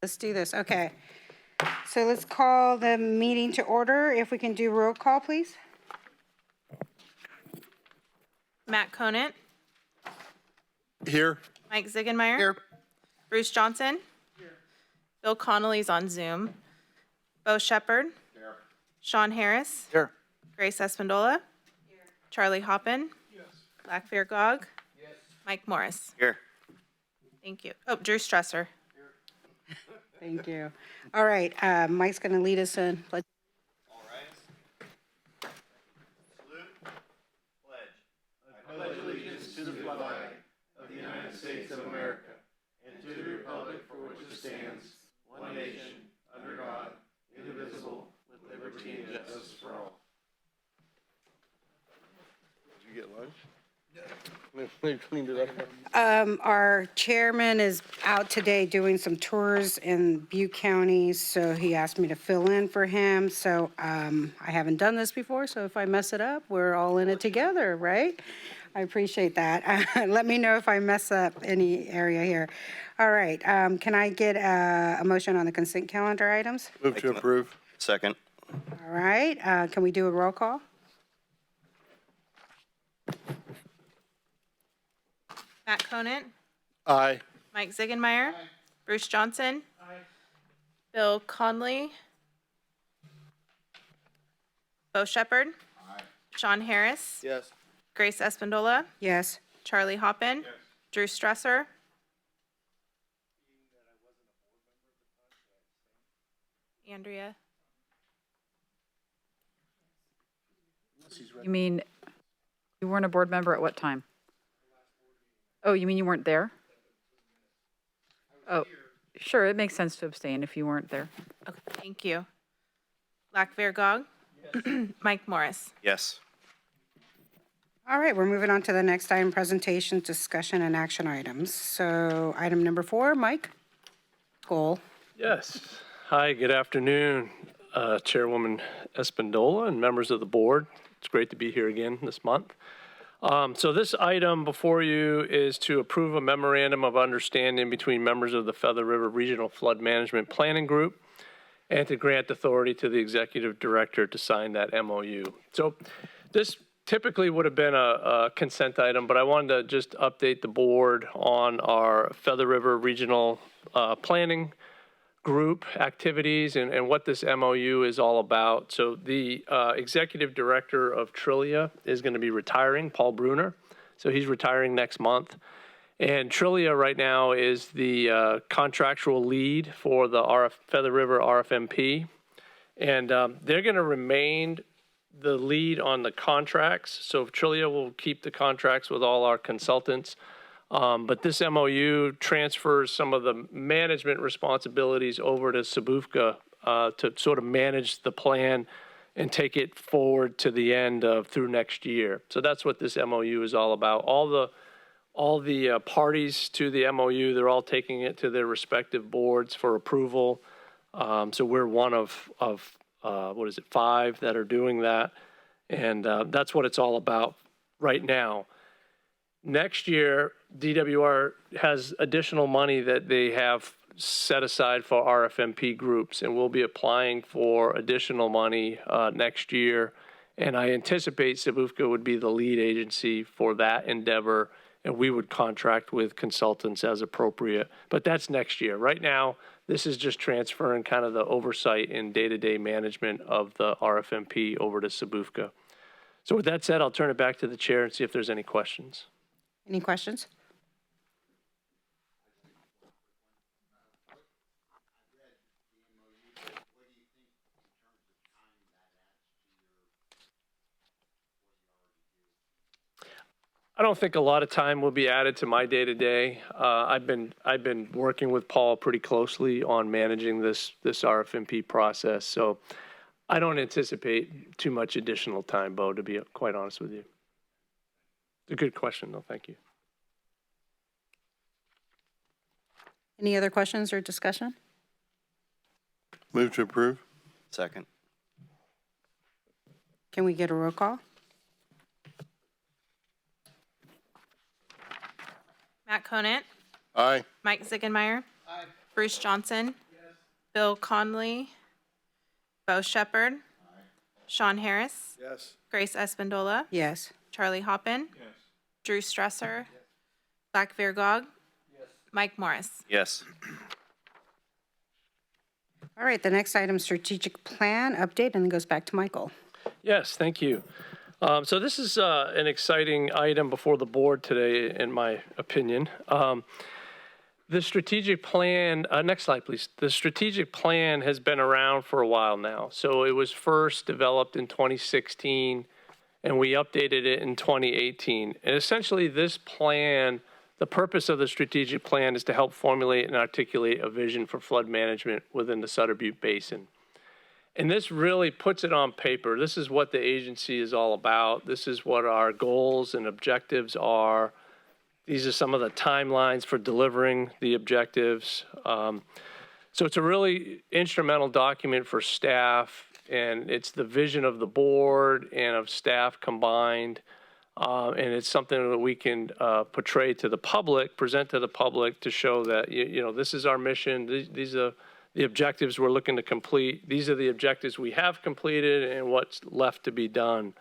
Let's do this. Okay. So let's call the meeting to order. If we can do roll call, please. Matt Conant. Here. Mike Ziegenmeyer. Here. Bruce Johnson. Here. Bill Connolly's on Zoom. Bo Shepherd. Here. Sean Harris. Here. Grace Espandola. Here. Charlie Hoppin. Yes. Blackbeard Gog. Yes. Mike Morris. Here. Thank you. Oh, Drew Stresser. Thank you. All right, Mike's going to lead us in. All right. Salute. Pledge. I pledge allegiance to the flag of the United States of America and to the republic for which it stands, one nation, under God, indivisible, with liberty and justice for all. Did you get lunch? They cleaned it up. Our chairman is out today doing some tours in Butte County, so he asked me to fill in for him. So I haven't done this before, so if I mess it up, we're all in it together, right? I appreciate that. Let me know if I mess up any area here. All right, can I get a motion on the consent calendar items? Move to approve. Second. All right, can we do a roll call? Matt Conant. Aye. Mike Ziegenmeyer. Bruce Johnson. Bill Conley. Bo Shepherd. Sean Harris. Yes. Grace Espandola. Yes. Charlie Hoppin. Drew Stresser. Andrea. You mean you weren't a board member at what time? Oh, you mean you weren't there? Oh, sure, it makes sense to abstain if you weren't there. Okay, thank you. Blackbeard Gog. Mike Morris. Yes. All right, we're moving on to the next item, presentation, discussion, and action items. So item number 4, Mike. Goal. Yes. Hi, good afternoon, Chairwoman Espandola and members of the board. It's great to be here again this month. So this item before you is to approve a memorandum of understanding between members of the Feather River Regional Flood Management Planning Group and to grant authority to the executive director to sign that MOU. So this typically would have been a consent item, but I wanted to just update the board on our Feather River Regional Planning Group activities and what this MOU is all about. So the executive director of Trillia is going to be retiring, Paul Bruner. So he's retiring next month. And Trillia right now is the contractual lead for the Feather River RFMP. And they're going to remain the lead on the contracts. So Trillia will keep the contracts with all our consultants. But this MOU transfers some of the management responsibilities over to SBFCA to sort of manage the plan and take it forward to the end of through next year. So that's what this MOU is all about. All the parties to the MOU, they're all taking it to their respective boards for approval. So we're one of 5 that are doing that. And that's what it's all about right now. Next year, DWR has additional money that they have set aside for RFMP groups, and we'll be applying for additional money next year. And I anticipate SBFCA would be the lead agency for that endeavor, and we would contract with consultants as appropriate. But that's next year. Right now, this is just transferring kind of the oversight and day-to-day management of the RFMP over to SBFCA. So with that said, I'll turn it back to the chair and see if there's any questions. Any questions? I don't think a lot of time will be added to my day-to-day. I've been working with Paul pretty closely on managing this RFMP process, so I don't anticipate too much additional time, Bo, to be quite honest with you. It's a good question, though. Thank you. Any other questions or discussion? Move to approve. Second. Can we get a roll call? Matt Conant. Aye. Mike Ziegenmeyer. Bruce Johnson. Bill Connolly, Bo Shepherd, Sean Harris, Yes. Grace Espandola, Yes. Charlie Hoppin, Drew Stresser, Zach Virgog, Mike Morris. Yes. All right, the next item, strategic plan update, and it goes back to Michael. Yes, thank you. So this is an exciting item before the board today, in my opinion. The strategic plan, next slide, please. The strategic plan has been around for a while now. So it was first developed in 2016, and we updated it in 2018. And essentially, this plan, the purpose of the strategic plan is to help formulate and articulate a vision for flood management within the Sutter Butte Basin. And this really puts it on paper. This is what the agency is all about. This is what our goals and objectives are. These are some of the timelines for delivering the objectives. So it's a really instrumental document for staff, and it's the vision of the board and of staff combined. And it's something that we can portray to the public, present to the public to show that, this is our mission. These are the objectives we're looking to complete. These are the objectives we have completed and what's left to be done.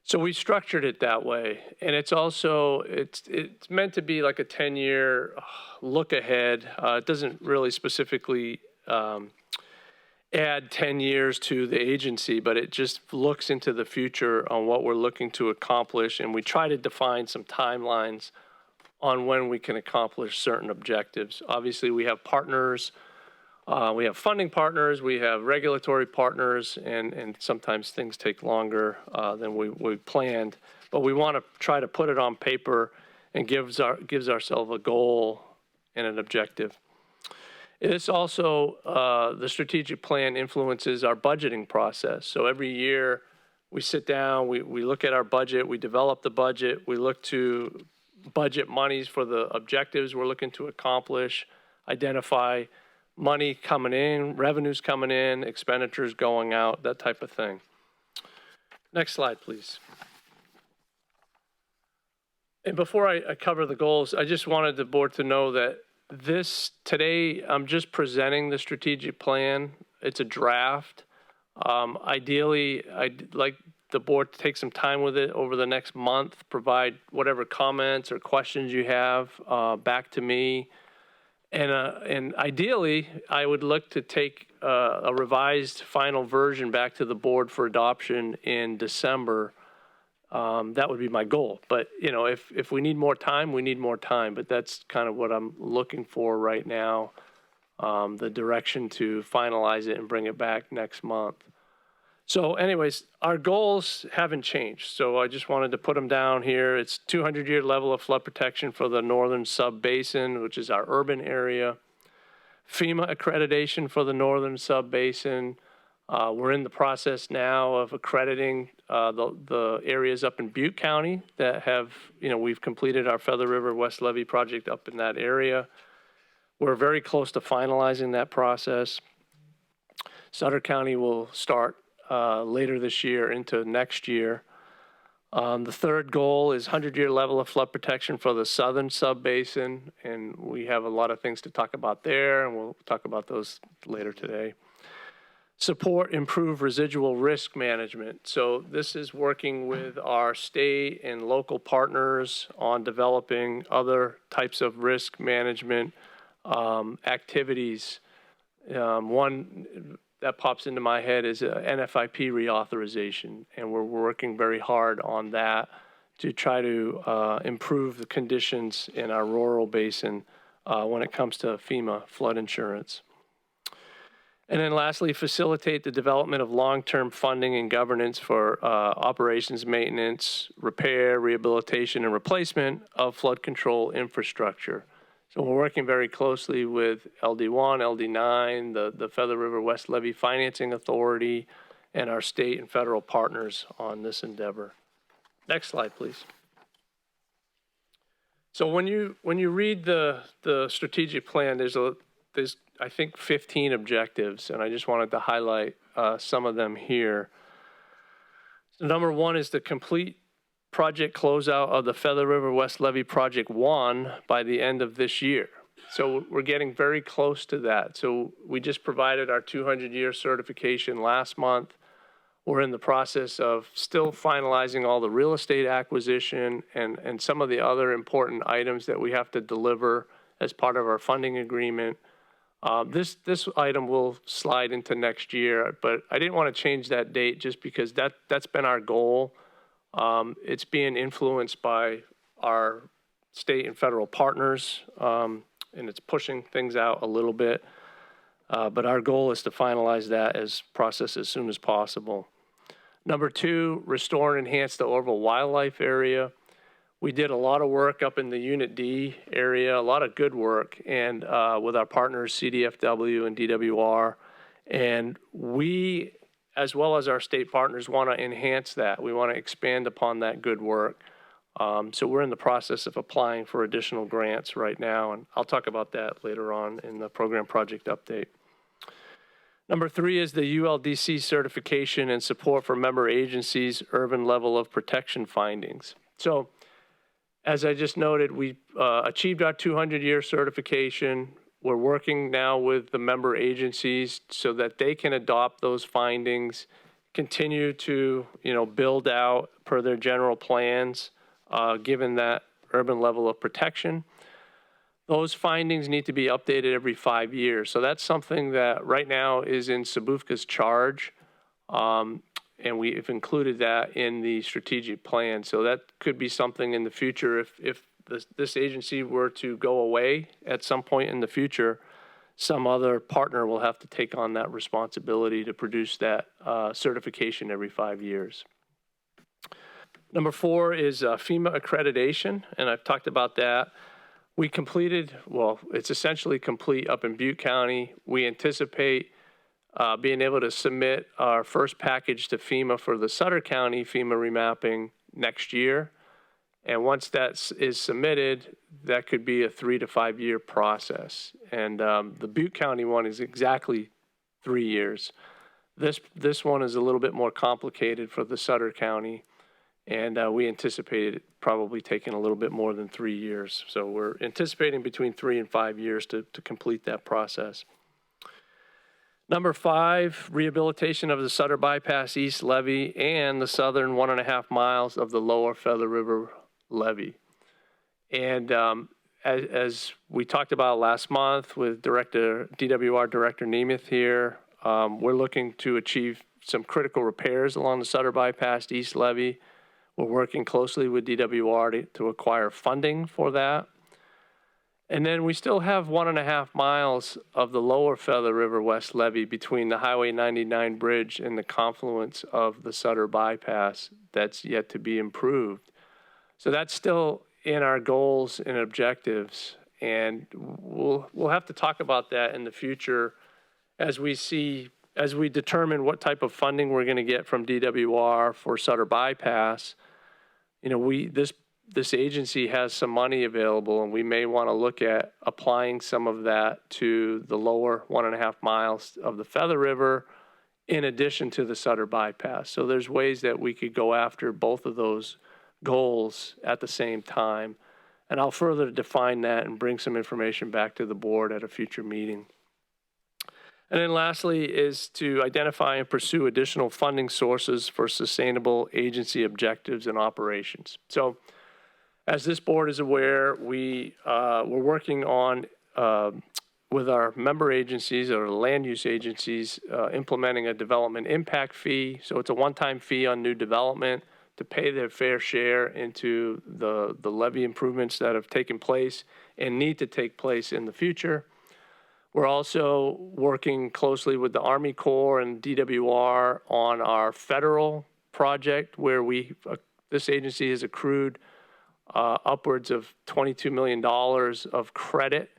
So we structured it that way. And it's also, it's meant to be like a 10-year look ahead. It doesn't really specifically add 10 years to the agency, but it just looks into the future on what we're looking to accomplish. And we try to define some timelines on when we can accomplish certain objectives. Obviously, we have partners, we have funding partners, we have regulatory partners, and sometimes things take longer than we planned. But we want to try to put it on paper and gives ourselves a goal and an objective. It's also, the strategic plan influences our budgeting process. So every year we sit down, we look at our budget, we develop the budget, we look to budget monies for the objectives we're looking to accomplish, identify money coming in, revenues coming in, expenditures going out, that type of thing. Next slide, please. And before I cover the goals, I just wanted the board to know that today, I'm just presenting the strategic plan. It's a draft. Ideally, I'd like the board to take some time with it over the next month, provide whatever comments or questions you have back to me. And ideally, I would look to take a revised final version back to the board for adoption in December. That would be my goal. But, if we need more time, we need more time. But that's kind of what I'm looking for right now, the direction to finalize it and bring it back next month. So anyways, our goals haven't changed. So I just wanted to put them down here. It's 200-year level of flood protection for the northern sub-basin, which is our urban area. FEMA accreditation for the northern sub-basin. We're in the process now of accrediting the areas up in Butte County that have, we've completed our Feather River West Levy project up in that area. We're very close to finalizing that process. Sutter County will start later this year into next year. The third goal is 100-year level of flood protection for the southern sub-basin, and we have a lot of things to talk about there, and we'll talk about those later today. Support improve residual risk management. So this is working with our state and local partners on developing other types of risk management activities. One that pops into my head is NFIP reauthorization, and we're working very hard on that to try to improve the conditions in our rural basin when it comes to FEMA flood insurance. And then lastly, facilitate the development of long-term funding and governance for operations, maintenance, repair, rehabilitation, and replacement of flood control infrastructure. So we're working very closely with LD1, LD9, the Feather River West Levy Financing Authority, and our state and federal partners on this endeavor. Next slide, please. So when you read the strategic plan, there's I think 15 objectives, and I just wanted to highlight some of them here. So number one is the complete project closeout of the Feather River West Levy Project 1 by the end of this year. So we're getting very close to that. So we just provided our 200-year certification last month. We're in the process of still finalizing all the real estate acquisition and some of the other important items that we have to deliver as part of our funding agreement. This item will slide into next year, but I didn't want to change that date just because that's been our goal. It's being influenced by our state and federal partners, and it's pushing things out a little bit. But our goal is to finalize that process as soon as possible. Number 2, restore and enhance the Orville wildlife area. We did a lot of work up in the Unit D area, a lot of good work, and with our partners CDFW and DWR. And we, as well as our state partners, want to enhance that. We want to expand upon that good work. So we're in the process of applying for additional grants right now, and I'll talk about that later on in the program project update. Number 3 is the Uldc certification and support for member agencies' urban level of protection findings. So as I just noted, we achieved our 200-year certification. We're working now with the member agencies so that they can adopt those findings, continue to, build out per their general plans, given that urban level of protection. Those findings need to be updated every 5 years. So that's something that right now is in SBFCA's charge. And we've included that in the strategic plan. So that could be something in the future if this agency were to go away at some point in the future, some other partner will have to take on that responsibility to produce that certification every 5 years. Number 4 is FEMA accreditation, and I've talked about that. We completed, it's essentially complete up in Butte County. We anticipate being able to submit our first package to FEMA for the Sutter County Fema Remapping next year. And once that is submitted, that could be a 3 to 5 year process. And the Butte County one is exactly 3 years. This one is a little bit more complicated for the Sutter County. And we anticipated it probably taking a little bit more than 3 years. So we're anticipating between 3 and 5 years to complete that process. Number 5, rehabilitation of the Sutter Bypass East Levy and the southern 1.5 miles of the lower Feather River Levy. And as we talked about last month with DWR Director Nemeth here, we're looking to achieve some critical repairs along the Sutter Bypass East Levy. We're working closely with DWR to acquire funding for that. And then we still have 1.5 miles of the lower Feather River West Levy between the Highway 99 bridge and the confluence of the Sutter Bypass that's yet to be improved. So that's still in our goals and objectives. And we'll have to talk about that in the future as we determine what type of funding we're going to get from DWR for Sutter Bypass. This agency has some money available, and we may want to look at applying some of that to the lower 1.5 miles of the Feather River in addition to the Sutter Bypass. So there's ways that we could go after both of those goals at the same time. And I'll further define that and bring some information back to the board at a future meeting. And then lastly is to identify and pursue additional funding sources for sustainable agency objectives and operations. So as this board is aware, we're working on, with our member agencies or land use agencies, implementing a development impact fee. So it's a one-time fee on new development to pay their fair share into the levee improvements that have taken place and need to take place in the future. We're also working closely with the Army Corps and DWR on our federal project where this agency has accrued upwards of $22 million of credit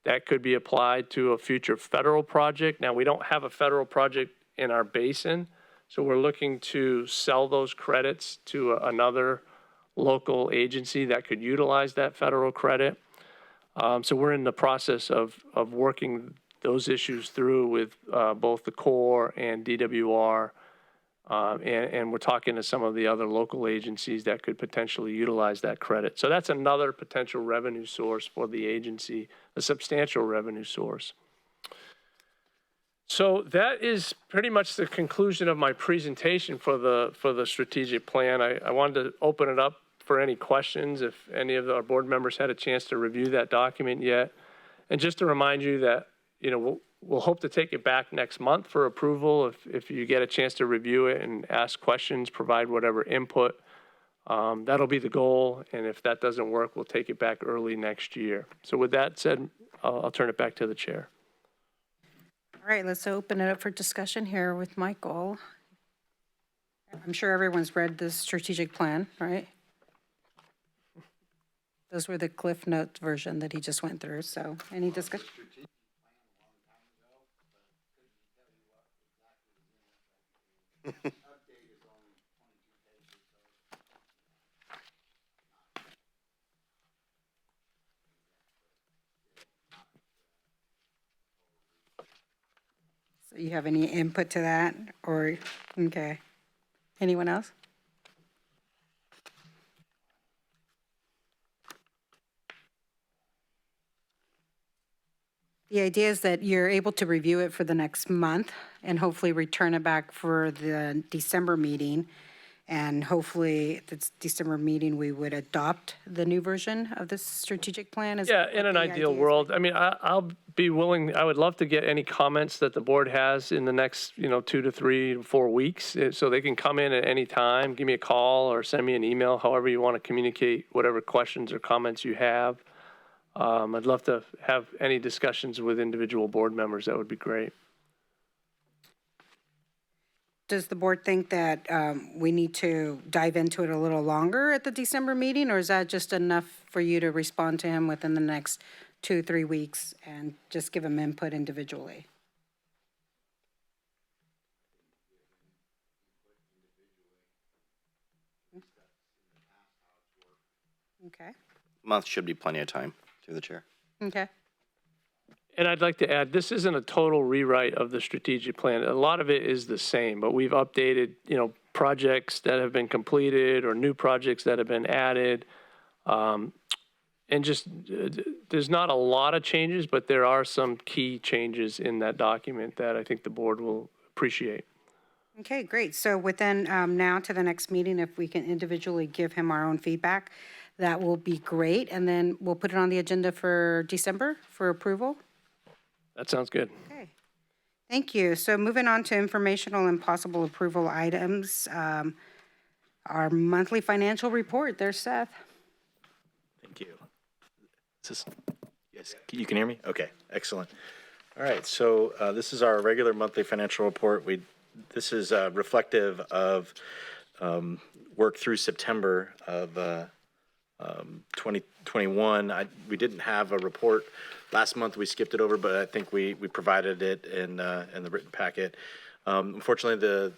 that could be applied to a future federal project. Now, we don't have a federal project in our basin, so we're looking to sell those credits to another local agency that could utilize that federal credit. So we're in the process of working those issues through with both the Corps and DWR And we're talking to some of the other local agencies that could potentially utilize that credit. So that's another potential revenue source for the agency, a substantial revenue source. So that is pretty much the conclusion of my presentation for the strategic plan. I wanted to open it up for any questions if any of our board members had a chance to review that document yet. And just to remind you that, you know, we'll hope to take it back next month for approval if you get a chance to review it and ask questions, provide whatever input. That'll be the goal. And if that doesn't work, we'll take it back early next year. So with that said, I'll turn it back to the chair. All right, let's open it up for discussion here with Michael. I'm sure everyone's read the strategic plan, right? Those were the Cliff Notes version that he just went through, so any discussion? So you have any input to that, or, okay. Anyone else? The idea is that you're able to review it for the next month and hopefully return it back for the December meeting. And hopefully, at this December meeting, we would adopt the new version of this strategic plan. Is Yeah, what in an the ideal idea is? world, I mean, I'll be willing, I would love to get any comments that the board has in the next, 2 to 3 to 4 weeks. So they can come in at any time, give me a call or send me an email, however you want to communicate whatever questions or comments you have. I'd love to have any discussions with individual board members. That would be great. Does the board think that we need to dive into it a little longer at the December meeting, or is that just enough for you to respond to him within the next 2-3 weeks and just give him input individually? Okay, Month should be plenty of time, through the chair. okay. And I'd like to add, this isn't a total rewrite of the strategic plan. A lot of it is the same, but we've updated, projects that have been completed or new projects that have been added. And just, there's not a lot of changes, but there are some key changes in that document that I think the board will appreciate. Okay, great. So within now to the next meeting, if we can individually give him our own feedback, that will be great. And then we'll put it on the agenda for December for approval. That sounds good. Okay, thank you. So moving on to informational and possible approval items, our monthly financial report. There's Seth. Thank you. Yes, you can hear me? Okay, excellent. All right, so this is our regular monthly financial report. This is reflective of work through September of 2021. We didn't have a report last month. We skipped it over, but I think we provided it in the written packet. Unfortunately, the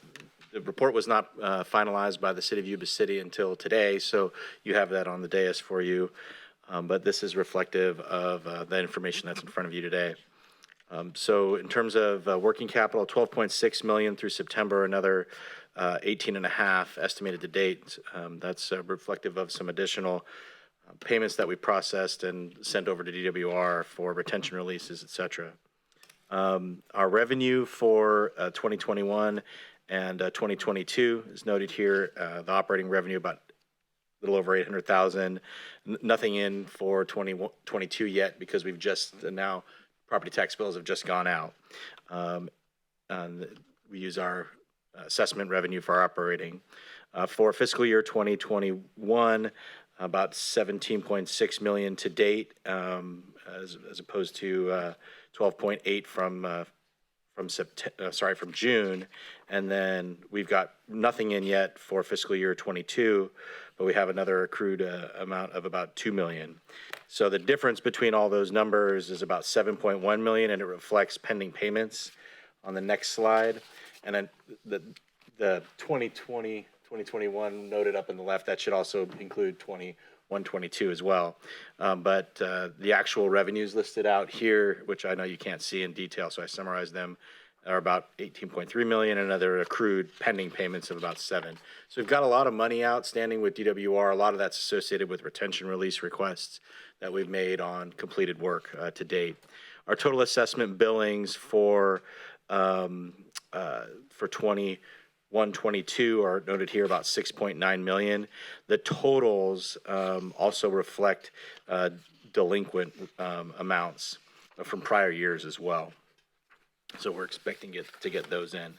report was not finalized by the City of Yuba City until today, so you have that on the dais for you. But this is reflective of the information that's in front of you today. So in terms of working capital, 12.6 million through September, another 18.5 estimated to date. That's reflective of some additional payments that we processed and sent over to DWR for retention releases, et cetera. Our revenue for 2021 and 2022 is noted here. The operating revenue about a little over 800,000. Nothing in for 2022 yet because we've just now property tax bills have just gone out. And we use our assessment revenue for our operating. For fiscal year 2021, about 17.6 million to date, as opposed to 12.8 from June, and then we've got nothing in yet for fiscal year 22, but we have another accrued amount of about 2 million. So the difference between all those numbers is about 7.1 million, and it reflects pending payments on the next slide. And then the 2020, 2021 noted up in the left, that should also include 21, 22 as well. But the actual revenues listed out here, which I know you can't see in detail, so I summarized them are about 18.3 million, and other accrued pending payments of about 7. So we've got a lot of money outstanding with DWR. A lot of that's associated with retention release requests that we've made on completed work to date. Our total assessment billings for 21-22 are noted here, about 6.9 million. The totals also reflect delinquent amounts from prior years as well. So we're expecting to get those in.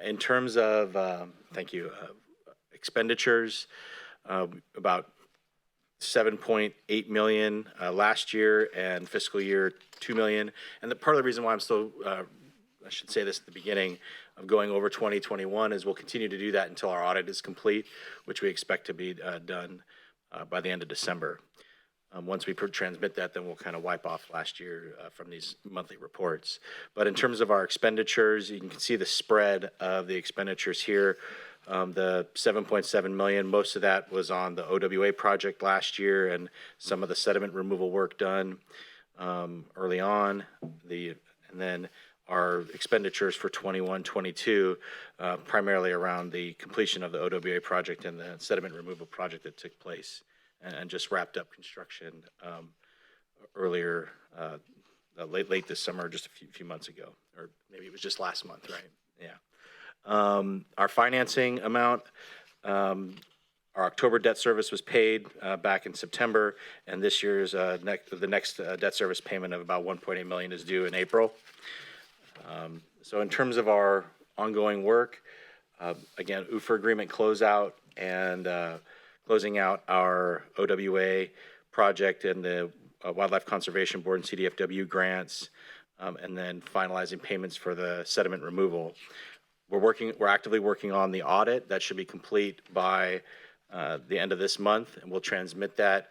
In terms of, expenditures, about 7.8 million last year, and fiscal year 2 million. And part of the reason why I'm still, I should say this at the beginning, of going over 2021 is we'll continue to do that until our audit is complete, which we expect to be done by the end of December. Once we transmit that, then we'll kind of wipe off last year from these monthly reports. But in terms of our expenditures, you can see the spread of the expenditures here. The 7.7 million, most of that was on the OWA project last year and some of the sediment removal work done early on. And then our expenditures for 21-22, primarily around the completion of the OWA project and the sediment removal project that took place and just wrapped up construction earlier, late this summer, just a few months ago, or maybe it was just last month, right? Yeah. Our financing amount, our October debt service was paid back in September, and this year's the next debt service payment of about 1.8 million is due in April. So in terms of our ongoing work, again, UFR agreement closeout and closing out our OWA project and the Wildlife Conservation Board and CDFW grants, and then finalizing payments for the sediment removal. We're actively working on the audit. That should be complete by the end of this month, and we'll transmit that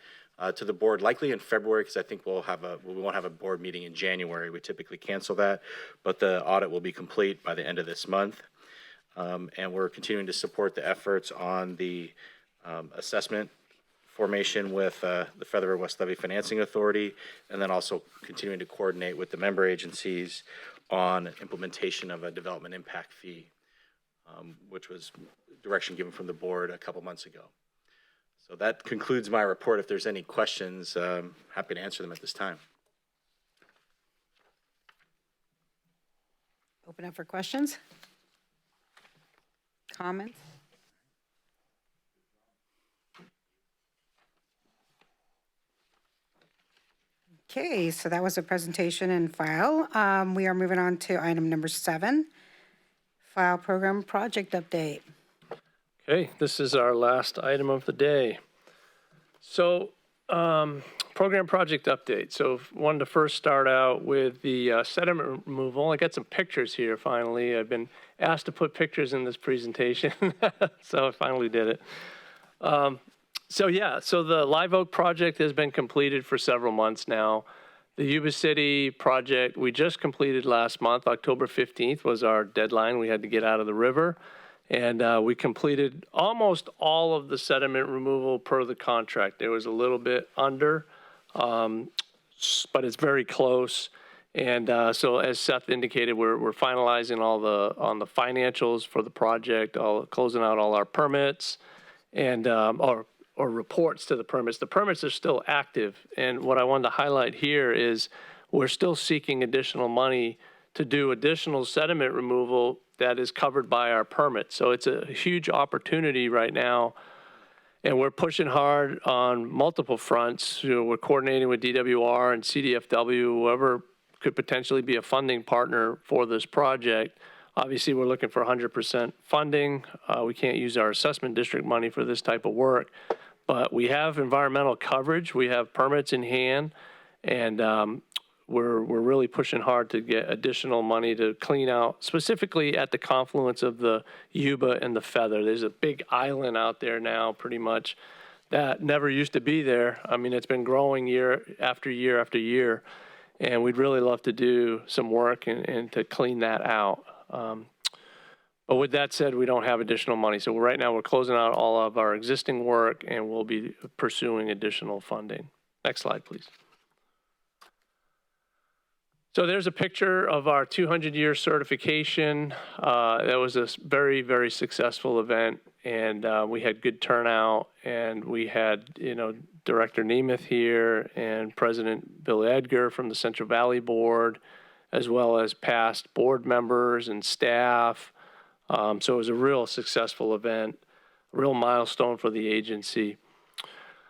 to the board likely in February, because I think we won't have a board meeting in January. We typically cancel that, but the audit will be complete by the end of this month. And we're continuing to support the efforts on the assessment formation with the Featherville West Levy Financing Authority, and then also continuing to coordinate with the member agencies on implementation of a development impact fee, which was direction given from the board a couple months ago. So that concludes my report. If there's any questions, happy to answer them at this time. Open up for questions? Comments? Okay, so that was a presentation and file. We are moving on to item number 7, file program project update. Okay, this is our last item of the day. So, program project update. So wanted to first start out with the sediment removal. I got some pictures here finally. I've been asked to put pictures in this presentation, so I finally did it. So the Live Oak project has been completed for several months now. The Yuba City project we just completed last month. October 15th was our deadline. We had to get out of the river. And we completed almost all of the sediment removal per the contract. There was a little bit under, but it's very close. And so as Seth indicated, we're finalizing on the financials for the project, closing out all our permits and or reports to the permits. The permits are still active. And what I wanted to highlight here is we're still seeking additional money to do additional sediment removal that is covered by our permit. So it's a huge opportunity right now, and we're pushing hard on multiple fronts. We're coordinating with DWR and CDFW, whoever could potentially be a funding partner for this project. Obviously, we're looking for 100% funding. We can't use our assessment district money for this type of work, but we have environmental coverage. We have permits in hand, and we're really pushing hard to get additional money to clean out, specifically at the confluence of the Yuba and the Feather. There's a big island out there now, pretty much, that never used to be there. I mean, it's been growing year after year after year, and we'd really love to do some work and to clean that out. But with that said, we don't have additional money. So right now we're closing out all of our existing work, and we'll be pursuing additional funding. Next slide, please. So there's a picture of our 200-year certification. That was a very, very successful event, and we had good turnout, and we had, Director Nemeth here and President Bill Edgar from the Central Valley Board, as well as past board members and staff. So it was a real successful event, a real milestone for the agency.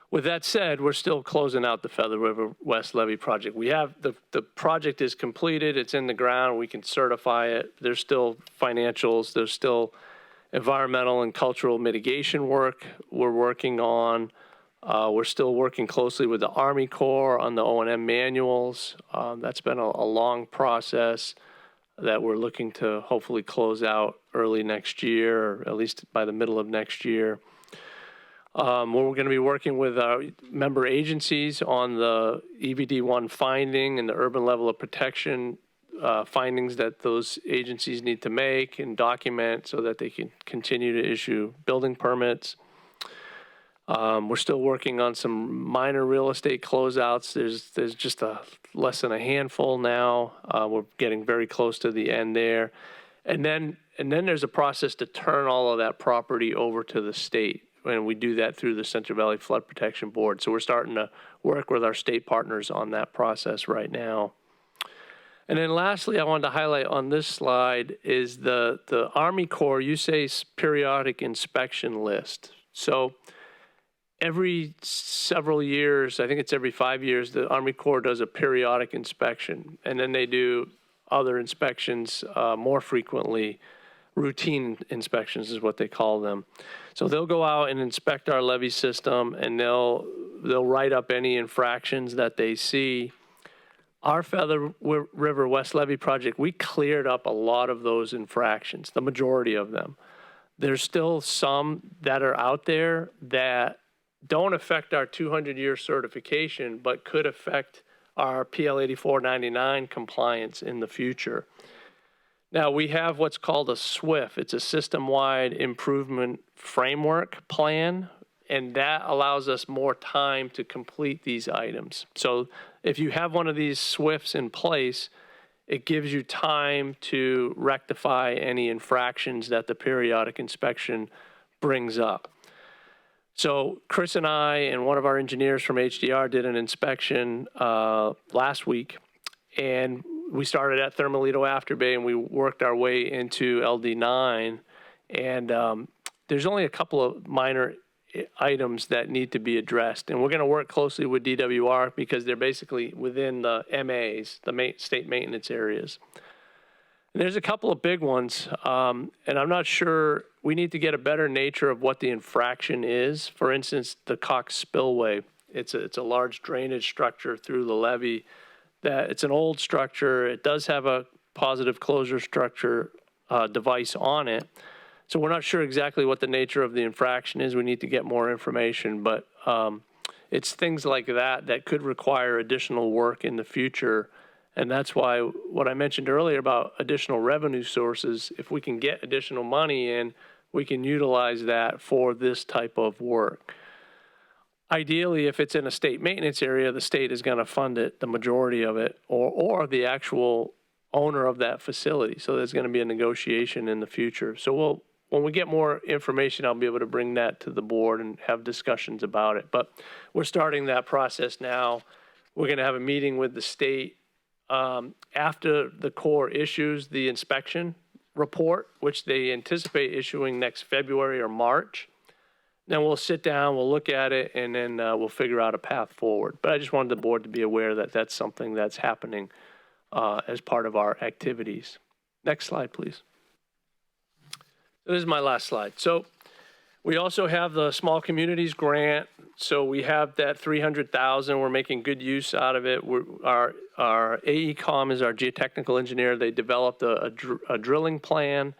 With that said, we're still closing out the Feather River West Levy project. We have, the project is completed, it's in the ground, we can certify it. There's still financials, there's still environmental and cultural mitigation work we're working on. We're still working closely with the Army Corps on the O&M manuals. That's been a long process that we're looking to hopefully close out early next year, or at least by the middle of next year. We're going to be working with our member agencies on the EVD1 finding and the urban level of protection findings that those agencies need to make and document so that they can continue to issue building permits. We're still working on some minor real estate closeouts. There's just less than a handful now. We're getting very close to the end there. And then there's a process to turn all of that property over to the state. And we do that through the Central Valley Flood Protection Board. So we're starting to work with our state partners on that process right now. And then lastly, I wanted to highlight on this slide is the Army Corps USACE periodic inspection list. So every several years, I think it's every 5 years, the Army Corps does a periodic inspection. And then they do other inspections more frequently. Routine inspections is what they call them. So they'll go out and inspect our levee system, and they'll write up any infractions that they see. Our Feather River West Levee project, we cleared up a lot of those infractions, the majority of them. There's still some that are out there that don't affect our 200-year certification, but could affect our PL 8499 compliance in the future. Now, we have what's called a SWIF. It's a system-wide improvement framework plan, and that allows us more time to complete these items. So if you have one of these SWIFs in place, it gives you time to rectify any infractions that the periodic inspection brings up. So Chris and I and one of our engineers from HDR did an inspection last week, and we started at Thermalito Afterbay and we worked our way into LD9, and there's only a couple of minor items that need to be addressed, and we're going to work closely with DWR because they're basically within the MAs, the state maintenance areas. And there's a couple of big ones, and I'm not sure, we need to get a better nature of what the infraction is. For instance, the Cox Spillway, it's a large drainage structure through the levee. That it's an old structure. It does have a positive closure structure device on it. So we're not sure exactly what the nature of the infraction is. We need to get more information, but it's things like that could require additional work in the future. And that's why what I mentioned earlier about additional revenue sources, if we can get additional money in, we can utilize that for this type of work. Ideally, if it's in a state maintenance area, the state is going to fund it, the majority of it, or the actual owner of that facility. So there's going to be a negotiation in the future. So when we get more information, I'll be able to bring that to the board and have discussions about it. But we're starting that process now. We're going to have a meeting with the state after the Corps issues the inspection report, which they anticipate issuing next February or March. Then we'll sit down, we'll look at it, and then we'll figure out a path forward. But I just wanted the board to be aware that that's something that's happening as part of our activities. Next slide, please. This is my last slide. So we also have the Small Communities Grant. So we have that $300,000. We're making good use out of it. Our AECOM is our geotechnical engineer. They developed a drilling plan.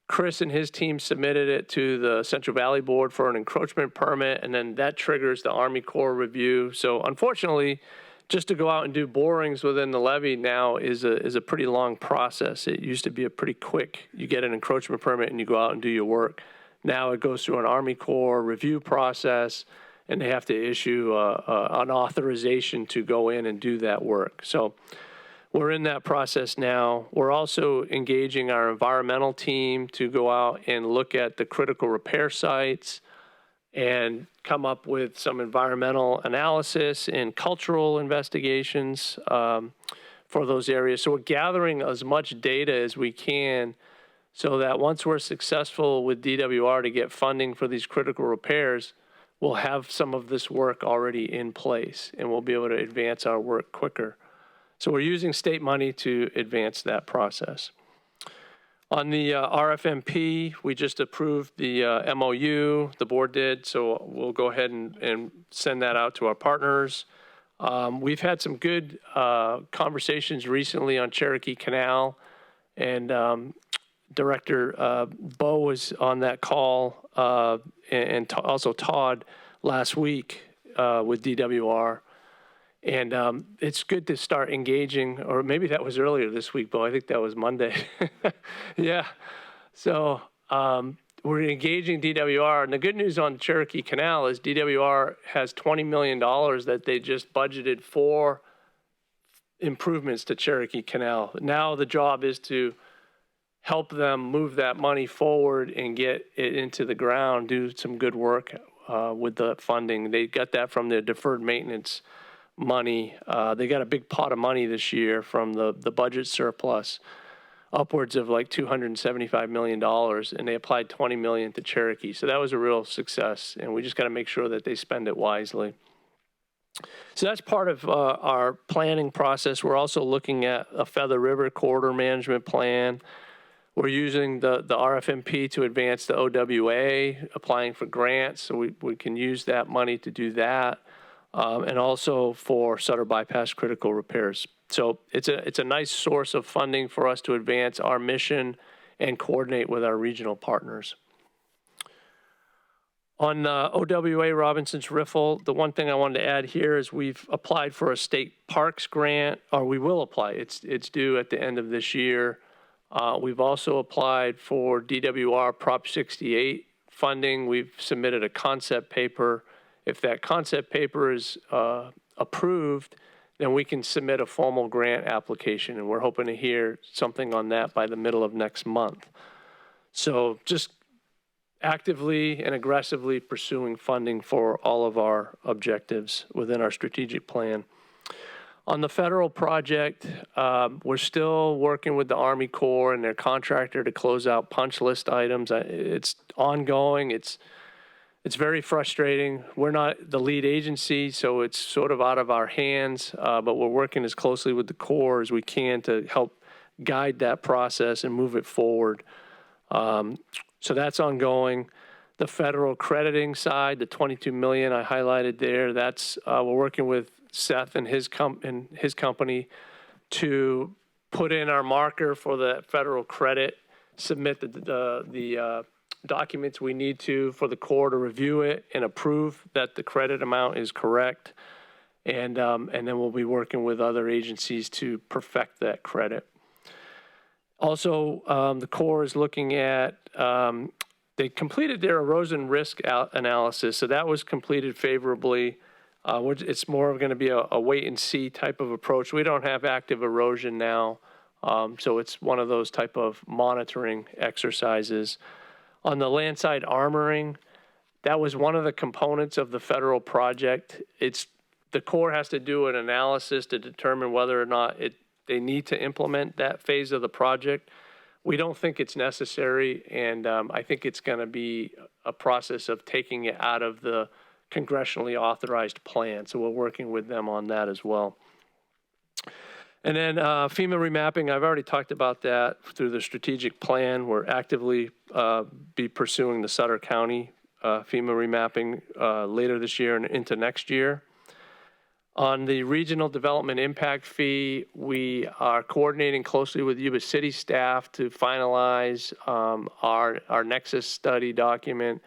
Chris and his team submitted it to the Central Valley Board for an encroachment permit, and then that triggers the Army Corps review. So unfortunately, just to go out and do borings within the levee now is a pretty long process. It used to be a pretty quick, you get an encroachment permit and you go out and do your work. Now it goes through an Army Corps review process, and they have to issue an authorization to go in and do that work. So we're in that process now. We're also engaging our environmental team to go out and look at the critical repair sites and come up with some environmental analysis and cultural investigations for those areas. So we're gathering as much data as we can so that once we're successful with DWR to get funding for these critical repairs, we'll have some of this work already in place and we'll be able to advance our work quicker. So we're using state money to advance that process. On the RFMP, we just approved the MOU, the board did, so we'll go ahead and send that out to our partners. We've had some good conversations recently on Cherokee Canal, and Director Bo was on that call, and also Todd last week with DWR. And it's good to start engaging, or maybe that was earlier this week, Bo. I think that was Monday. Yeah. So we're engaging DWR. And the good news on Cherokee Canal is DWR has $20 million that they just budgeted for improvements to Cherokee Canal. Now the job is to help them move that money forward and get it into the ground, do some good work with the funding. They got that from their deferred maintenance money. They got a big pot of money this year from the budget surplus, upwards of like $275 million, and they applied $20 million to Cherokee. So that was a real success, and we just got to make sure that they spend it wisely. So that's part of our planning process. We're also looking at a Feather River corridor management plan. We're using the RFMP to advance the OWA, applying for grants, so we can use that money to do that. And also for Sutter bypass critical repairs. So it's a nice source of funding for us to advance our mission and coordinate with our regional partners. On OWA Robinson's Riffle, the one thing I wanted to add here is we've applied for a state parks grant, or we will apply. It's due at the end of this year. We've also applied for DWR Prop 68 funding. We've submitted a concept paper. If that concept paper is approved, then we can submit a formal grant application, and we're hoping to hear something on that by the middle of next month. So just actively and aggressively pursuing funding for all of our objectives within our strategic plan. On the federal project, we're still working with the Army Corps and their contractor to close out punch list items. It's ongoing. It's very frustrating. We're not the lead agency, so it's sort of out of our hands, but we're working as closely with the Corps as we can to help guide that process and move it forward. So that's ongoing. The federal crediting side, the $22 million I highlighted there, that's we're working with Seth and his company to put in our marker for the federal credit, submit the documents we need to for the Corps to review it and approve that the credit amount is correct. And then we'll be working with other agencies to perfect that credit. Also, the Corps is looking at, they completed their erosion risk analysis, so that was completed favorably. It's more going to be a wait and see type of approach. We don't have active erosion now, so it's one of those type of monitoring exercises. On the landside armoring, that was one of the components of the federal project. The Corps has to do an analysis to determine whether or not they need to implement that phase of the project. We don't think it's necessary, and I think it's going to be a process of taking it out of the congressionally authorized plan. So we're working with them on that as well. And then Fema Remapping, I've already talked about that through the strategic plan. We're actively be pursuing the Sutter County FEMA Remapping later this year and into next year. On the regional development impact fee, we are coordinating closely with Yuba City staff to finalize our Nexus study document.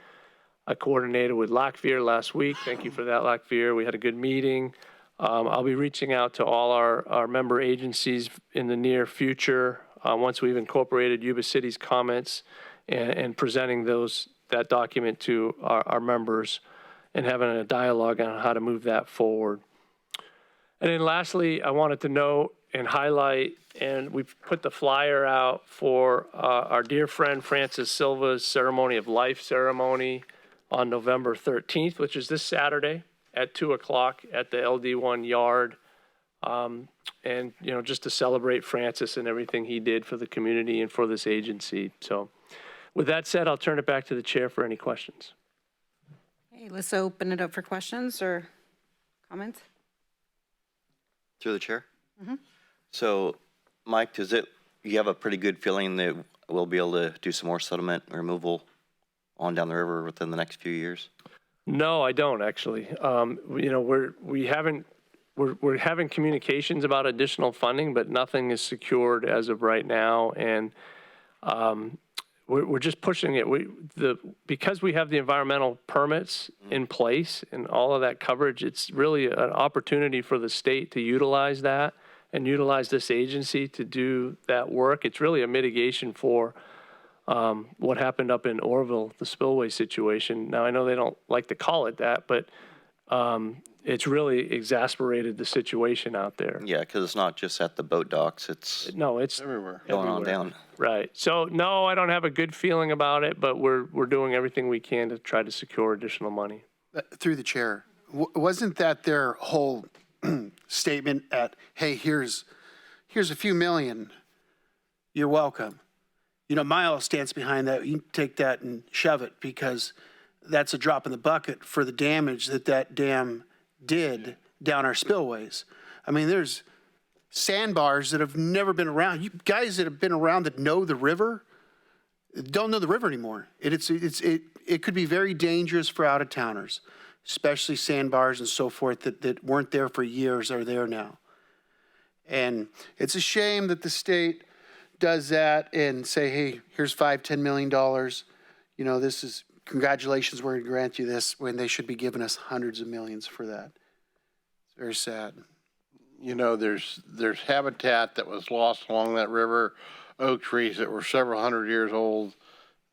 I coordinated with Lockvier last week. Thank you for that, Lockvier. We had a good meeting. I'll be reaching out to all our member agencies in the near future once we've incorporated Yuba City's comments and presenting that document to our members and having a dialogue on how to move that forward. And then lastly, I wanted to note, and highlight, and we've put the flyer out for our dear friend Francis Silva's Ceremony of Life ceremony on November 13th, which is this Saturday at 2 o'clock at the LD1 yard. And, you know, just to celebrate Francis and everything he did for the community and for this agency. So with that said, I'll turn it back to the chair for any questions. Hey, let's open it up for questions or comments. Through the chair? So, Mike, you have a pretty good feeling that we'll be able to do some more sediment removal on down the river within the next few years? No, I don't actually. You know, we're having communications about additional funding, but nothing is secured as of right now. And we're just pushing it. Because we have the environmental permits in place and all of that coverage, it's really an opportunity for the state to utilize that and utilize this agency to do that work. It's really a mitigation for what happened up in Orville, the spillway situation. Now, I know they don't like to call it that, but it's really exasperated the situation out there. Yeah, because it's not just at the boat docks, it's No, it's Everywhere. going on everywhere. down. Right. So, no, I don't have a good feeling about it, but we're doing everything we can to try to secure additional money. Through the chair, wasn't that their whole statement at, hey, here's a few million, you're welcome? You know, my stance behind that, you take that and shove it, because that's a drop in the bucket for the damage that dam did down our spillways. I mean, there's sandbars that have never been around. You guys that have been around that know the river don't know the river anymore. It could be very dangerous for out-of-towners, especially sandbars and so forth that weren't there for years are there now. And it's a shame that the state does that and say, hey, here's $5-10 million. You know, this is, congratulations, we're going to grant you this, when they should be giving us hundreds of millions for that. It's very sad. You know, there's habitat that was lost along that river, oak trees that were several hundred years old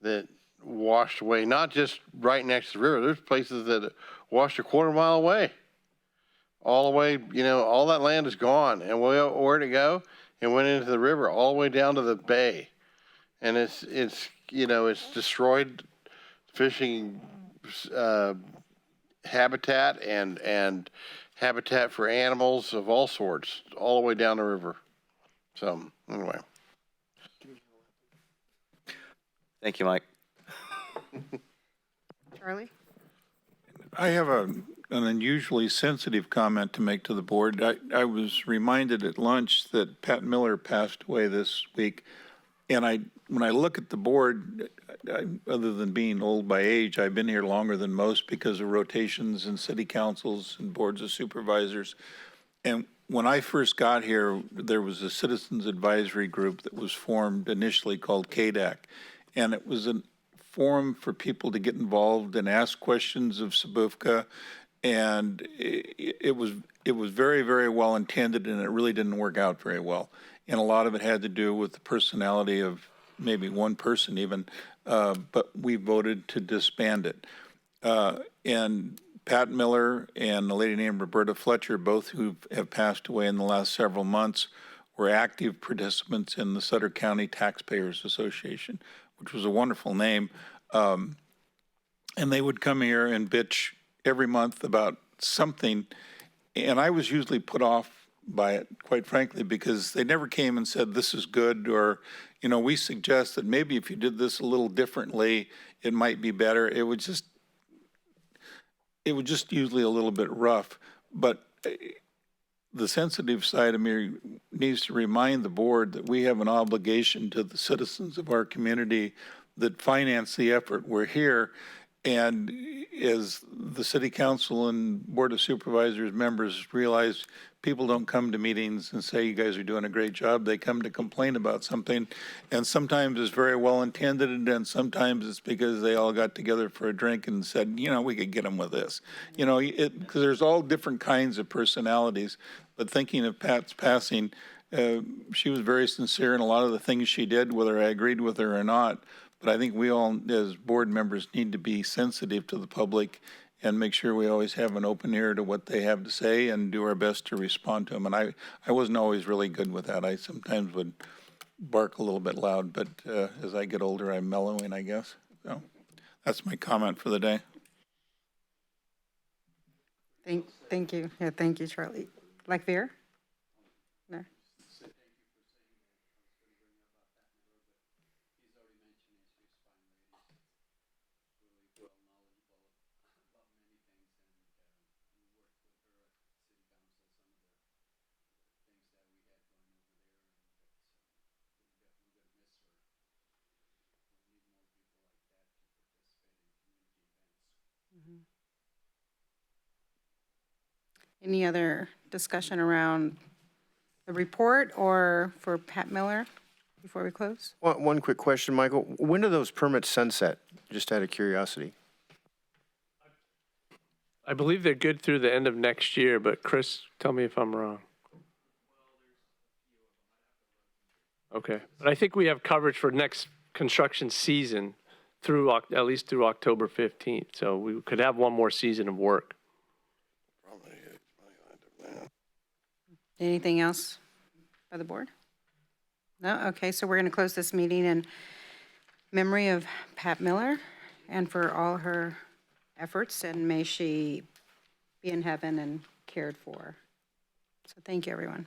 that washed away, not just right next to the river. There's places that washed a quarter mile away. All the way, you know, all that land is gone. And where'd it go? It went into the river all the way down to the bay. And it's you know, it's destroyed fishing habitat and habitat for animals of all sorts all the way down the river. So anyway. Thank you, Mike. Charlie? I have an unusually sensitive comment to make to the board. I was reminded at lunch that Pat Miller passed away this week. And when I look at the board, other than being old by age, I've been here longer than most because of rotations in city councils and boards of supervisors. And when I first got here, there was a citizens advisory group that was formed initially called KDAC. And it was a forum for people to get involved and ask questions of SBFCA. And it was very, very well intended, and it really didn't work out very well. And a lot of it had to do with the personality of maybe one person even, but we voted to disband it. And Pat Miller and a lady named Roberta Fletcher, both who have passed away in the last several months, were active participants in the Sutter County Taxpayers Association, which was a wonderful name. And they would come here and bitch every month about something. And I was usually put off by it, quite frankly, because they never came and said, this is good, or, you know, we suggest that maybe if you did this a little differently, it might be better. It was just usually a little bit rough. But the sensitive side of me needs to remind the board that we have an obligation to the citizens of our community that finance the effort. We're here, and as the city council and board of supervisors members realize, people don't come to meetings and say, you guys are doing a great job. They come to complain about something, and sometimes it's very well intended, and sometimes it's because they all got together for a drink and said, you know, we could get them with this. You know, because there's all different kinds of personalities. But thinking of Pat's passing, she was very sincere in a lot of the things she did, whether I agreed with her or not. But I think we all, as board members, need to be sensitive to the public and make sure we always have an open ear to what they have to say and do our best to respond to them. And I wasn't always really good with that. I sometimes would bark a little bit loud, but as I get older, I'm mellowing, I guess. So that's my comment for the day. Thank you. Yeah, thank you, Charlie. Like Veer? No? Any other discussion around the report or for Pat Miller before we close? One quick question, Michael. When do those permits sunset? Just out of curiosity. I believe they're good through the end of next year, but Chris, tell me if I'm wrong. Okay, but I think we have coverage for next construction season through, at least through October 15th. So we could have one more season of work. Anything else by the board? No? Okay, so we're going to close this meeting in memory of Pat Miller and for all her efforts, and may she be in heaven and cared for. So thank you, everyone.